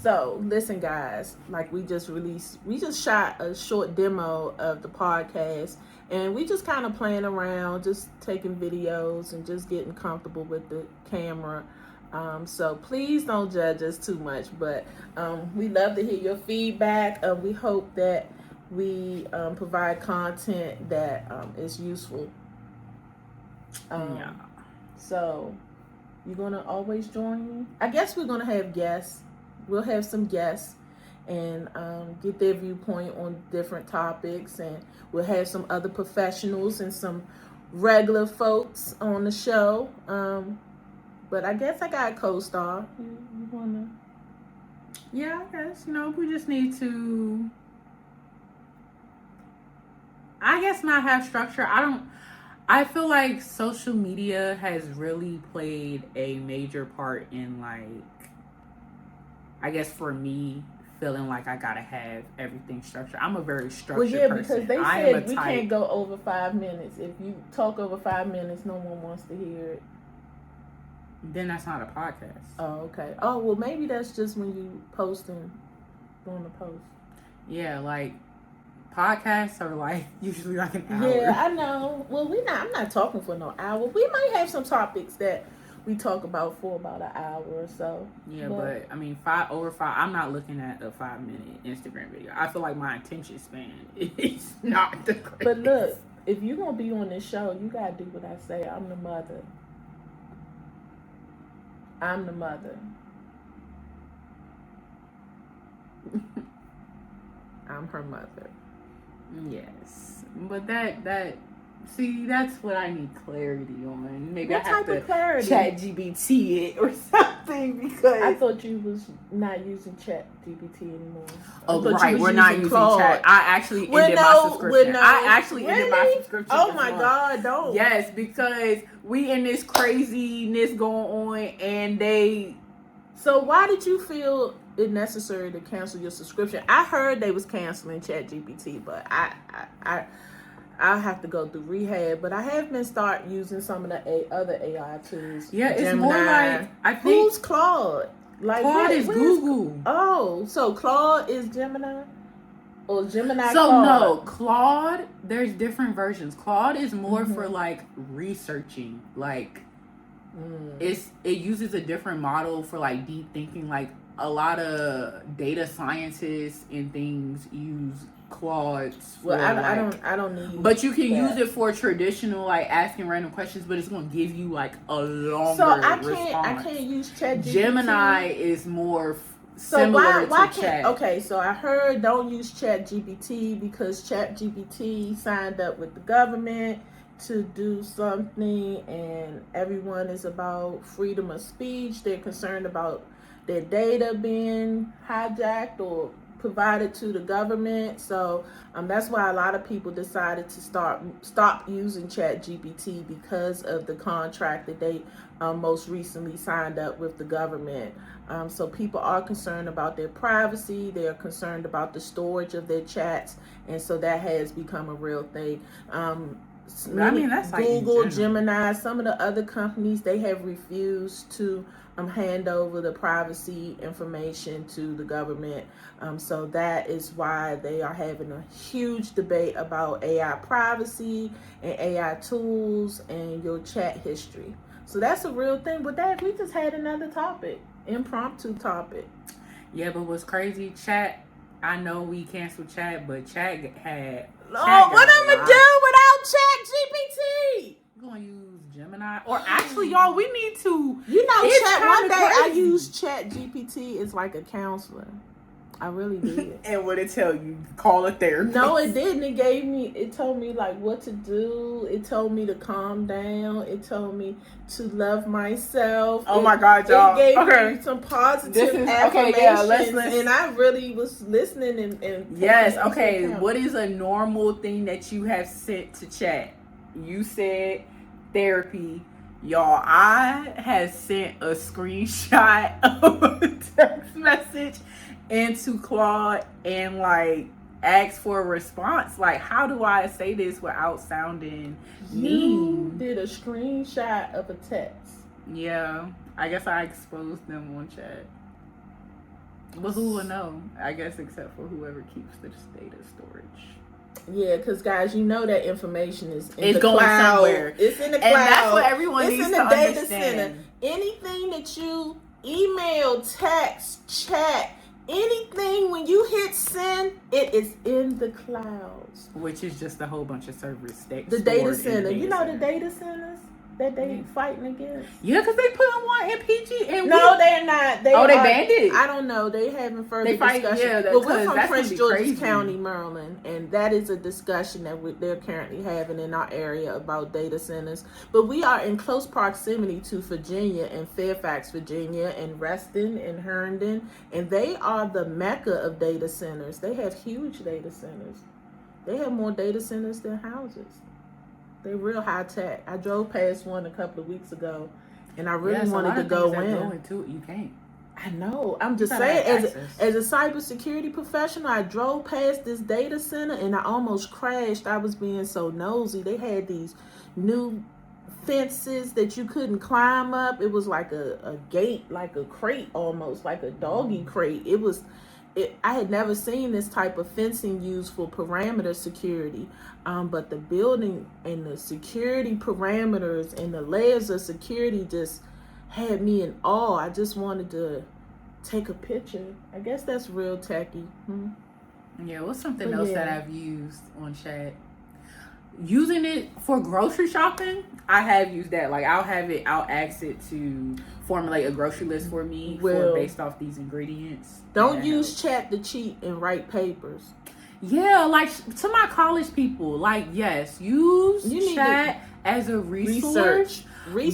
So listen, guys, like we just shot a short demo of the podcast, and we just kind of playing around, just taking videos and just getting comfortable with the camera. So please don't judge us too much, but we love to hear your feedback. We hope that we provide content that is useful. Yeah. So you're gonna always join me? I guess we're gonna have guests. We'll have some guests and get their viewpoint on different topics, and we'll have some other professionals and some regular folks on the show. But I guess I got a co-star. You wanna? Yeah, I guess, we just need to, I guess, not have structure. I feel like social media has really played a major part in, like, I guess for me, feeling like I gotta have everything structured. I'm a very structured person. Well, yeah, because they said we can't go over 5 minutes. If you talk over 5 minutes, no one wants to hear it. Then that's not a podcast. Oh, okay. Oh, well, maybe that's just when you posting, doing the post. Yeah, like, podcasts are like usually like an hour. Yeah, I know. Well, I'm not talking for no hour. We might have some topics that we talk about for about an hour or so. Yeah, but I mean, over 5. I'm not looking at a 5-minute Instagram video. I feel like my attention span is not the greatest. But look, if you're gonna be on this show, you gotta do what I say. I'm the mother. I'm the mother. I'm her mother. Yes, but that's what I need clarity on. Maybe what I have type to of clarity? chat GBT it or something, because I thought you was not using chat GPT anymore. Oh, right, we're not using chat. I actually ended my subscription. I actually ended my subscription. Oh my God, don't. Yes, because we in this craziness going on, and they. So why did you feel it necessary to cancel your subscription? I heard they was canceling ChatGPT, but I'll have to go through rehab. But I have been start using some of the other AI tools. Yeah, it's Gemini. more like, I think. Who's Claude? Like Claude is Google. Oh, so Claude is Gemini? Or Gemini So Claude? no, Claude, there's different versions. Claude is more for like researching, like it uses a different model for like deep thinking. Like a lot of data scientists and things use Claudes. Well, I don't need. But you can use it for traditional, like asking random questions, but it's going to give you like a longer So I response. can't use ChatGPT. Gemini is more similar to Chat. Okay, so I heard don't use ChatGPT because ChatGPT signed up with the government to do something, and everyone is about freedom of speech. They're concerned about their data being hijacked or provided to the government. So that's why a lot of people decided to stop using ChatGPT because of the contract that they most recently signed up with the government. So people are concerned about their privacy. They are concerned about the storage of their chats, and so that has become a real thing. I mean, that's like Google, Gemini, some of the other companies, they have refused to hand over the privacy information to the government. So that is why they are having a huge debate about AI privacy and AI tools and your chat history. So that's a real thing. But that we just had another topic, impromptu topic. Yeah, but what's crazy, Chat, I know we canceled Chat, but Chat had... Oh, what I'm going to do without ChatGPT? You're going to use Gemini? Or actually, y'all, we need to... Chat, one day I used ChatGPT as like a counselor. I really did. And what it tell you? Call a therapist. No, it didn't. It told me like what to do. It told me to calm down. It told me to love myself. Oh my God, y'all. It gave me some positive affirmations. Okay, yeah, let's listen. And I really was listening and yes, okay. What is a normal thing that you have sent to Chat? You said therapy. Y'all, I had sent a screenshot of a text message into Claude and like asked for a response. Like, how do I say this without sounding mean? You did a screenshot of a text. Yeah, I guess I exposed them on Chat. But who will know? I guess except for whoever keeps this data storage. Yeah, because guys, you know that information is in It's the going cloud. somewhere. It's in the cloud. And that's what everyone it's needs in to the data understand. center. Anything that you email, text, chat, anything when you hit send, it is in the clouds. Which is just a whole bunch of servers. The data center. You know the data centers that they fighting against? Yeah, because they put on one in PG. And no, they're not. They banned it? I don't know. They haven't further discussion. Yeah, well, we're from Prince George's crazy. County, Maryland, and that is a discussion that they're currently having in our area about data centers. But we are in close proximity to Virginia and Fairfax, Virginia, and Reston and Herndon, and they are the mecca of data centers. They have huge data centers. They have more data centers than houses. They're real high tech. I drove past one a couple of weeks ago, and I really wanted to go in. You can't. I know. I'm just saying, as a cybersecurity professional, I drove past this data center, and I almost crashed. I was being so nosy. They had these new fences that you couldn't climb up. It was like a gate, like a crate almost, like a doggy crate. I had never seen this type of fencing used for perimeter security, but the building and the security parameters and the layers of security just had me in awe. I just wanted to take a picture. I guess that's real techie. Yeah, what's something else that I've used on chat? Using it for grocery shopping, I have used that. Like I'll ask it to formulate a grocery list for me based off these ingredients. Don't use chat to cheat and write papers. Yeah, like to my college people, like yes, use chat as a resource.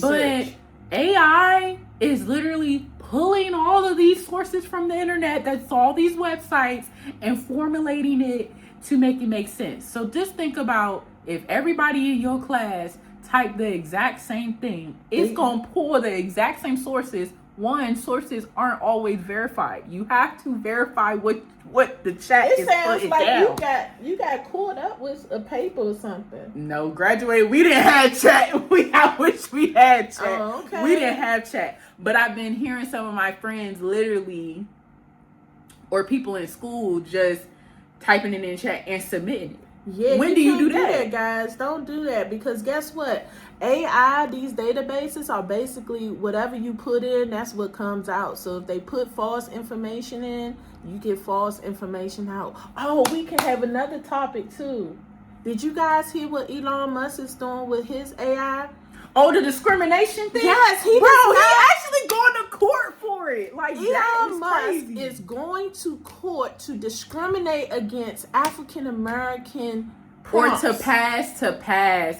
But AI is literally pulling all of these sources from the internet that's all these websites and formulating it to make it make sense. So just think about if everybody in your class type the exact same thing, it's going to pull the exact same sources. One, sources aren't always verified. You have to verify what the chat is putting down. It sounds like you got caught up with a paper or something. No, graduated. We didn't have chat. I wish we had chat. Oh, okay. We didn't have chat. But I've been hearing some of my friends literally, or people in school, just typing it in chat and submitting it. Yeah, when do you do that? Guys? Don't do that, because guess what? AI, these databases are basically whatever you put in, that's what comes out. So if they put false information in, you get false information out. Oh, we can have another topic too. Did you guys hear what Elon Musk is doing with his AI? Oh, the discrimination thing? Yes, he's actually going to court for it. Like Elon Musk is going to court to discriminate against African American prompts. Or to pass.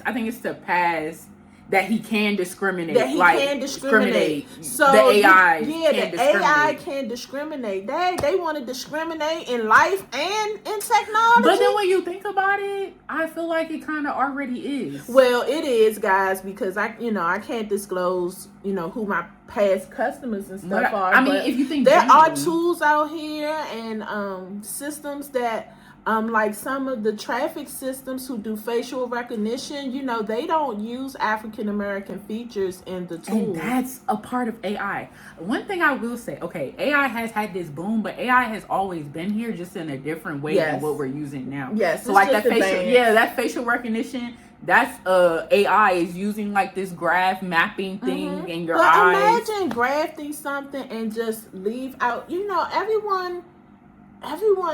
I think it's to pass that he can discriminate. That he can discriminate. So the AI AI can discriminate. They want to discriminate in life and in technology. But then when you think about it, I feel like it kind of already is. Well, it is, guys, because I can't disclose, who my past customers and stuff are. I mean, if you think there are tools out here and systems that like some of the traffic systems who do facial recognition, they don't use African American features in the tool. And that's a part of AI. One thing I will say, okay, AI has had this boom, but AI has always been here, just in a different way than what we're using now. Yes. So like that facial recognition, that's AI is using like this graph mapping thing in your eyes. Imagine grafting something and just leave out. Everyone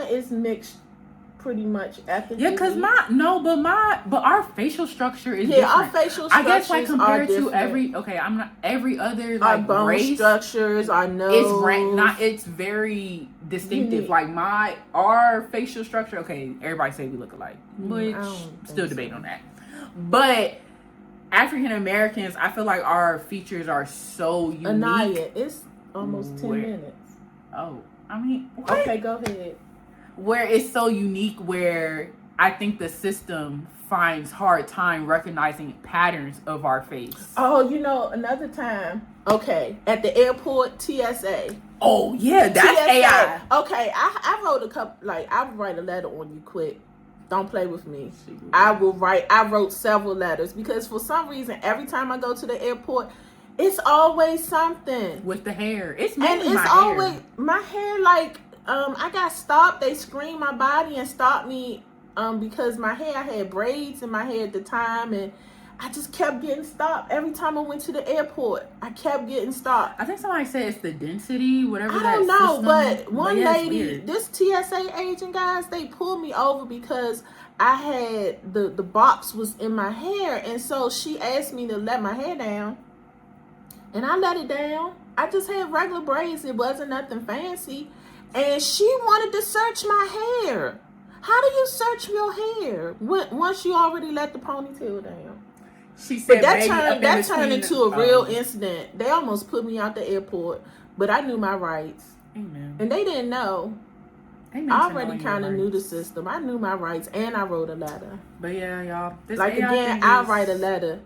is mixed pretty much ethically. Yeah, because our facial structure is different. Our facial structures I guess like compared to every other like our bone race structures, our nose. It's very distinctive. Like our facial structure. Okay, everybody say we look alike, which still debate on that. But African Americans, I feel like our features are so unique. Anaya, it's almost 10 minutes. Oh, I mean, what? Okay, go ahead. Where it's so unique, where I think the system finds hard time recognizing patterns of our face. Oh, another time. Okay, at the airport, TSA. Oh yeah, that's TSA. AI. Okay, I wrote a couple. Like I would write a letter on you quick. Don't play with me. I wrote several letters because for some reason every time I go to the airport, It's always something with the hair. It's and mainly it's my always hair. my hair. Like I got stopped. They screened my body and stopped me because my hair, I had braids in my hair at the time, and I just kept getting stopped every time I went to the airport. I kept getting stopped. I think somebody said it's the density, whatever. I don't that know, system. but one yeah, lady, this TSA agent, guys, they pulled me over because I had the box was in my hair, and so she asked me to let my hair down, and I let it down. I just had regular braids. It wasn't nothing fancy, and she wanted to search my hair. How do you search your hair once you already let the ponytail down? She said, but that turned into a real incident. They almost put me out the airport, but I knew my rights. Amen. And they didn't know. I already kind of knew the system. I knew my rights, and I wrote a letter. But yeah, y'all. This like AI again, I'll write a letter.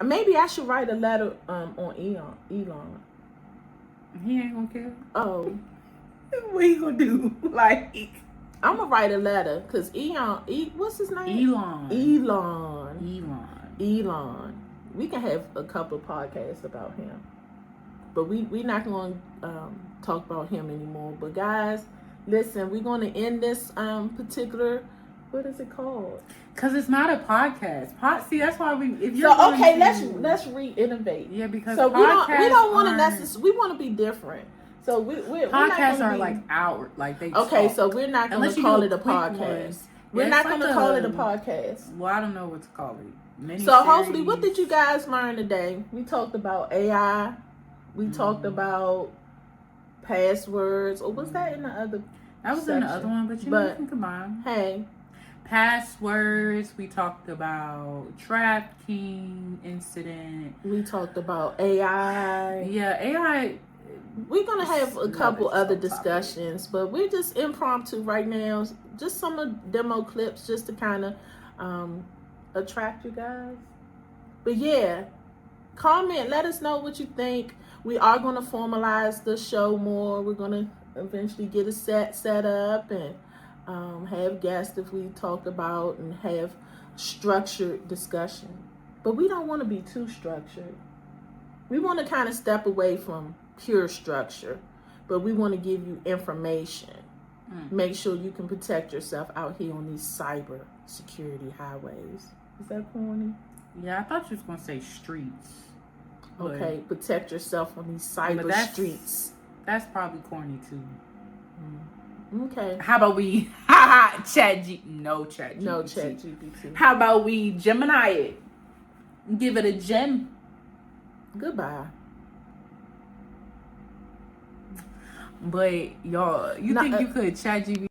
Maybe I should write a letter on Elon. He ain't gonna care. Oh, what he gonna do? Like, I'm gonna write a letter because what's his name? Elon. We can have a couple of podcasts about him, but we're not going to talk about him anymore. But guys, listen, we're going to end this particular. What is it called? Because it's not a podcast. See, that's why if you're let's re-innovate. Yeah, because so we don't want to we want to be different. So podcasts are like out, like they. Okay, talk. so we're not going to call it a podcast. We're not going to call it a podcast. Well, I don't know what to call it. Hopefully, what did you guys learn today? We talked about AI. We talked about passwords. Or was that in the other? That was in the other one, but you can combine. Hey, passwords. We talked about trafficking incident. We talked about AI. Yeah, AI. We're gonna have a couple other discussions, but we're just impromptu right now. Just some of demo clips, just to kind of attract you guys. But yeah, comment, let us know what you think. We are going to formalize the show more. We're going to eventually get a set up and have guests if we talk about, and have structured discussion. But we don't want to be too structured. We want to kind of step away from pure structure, but we want to give you information. Make sure you can protect yourself out here on these cybersecurity highways. Is that corny? Yeah, I thought you was going to say streets. Okay, protect yourself on these cyber streets. That's probably corny too. Okay. How about we chat GPT. How about we Gemini it? Give it a gem. Goodbye. But y'all, you think you could chat GPT?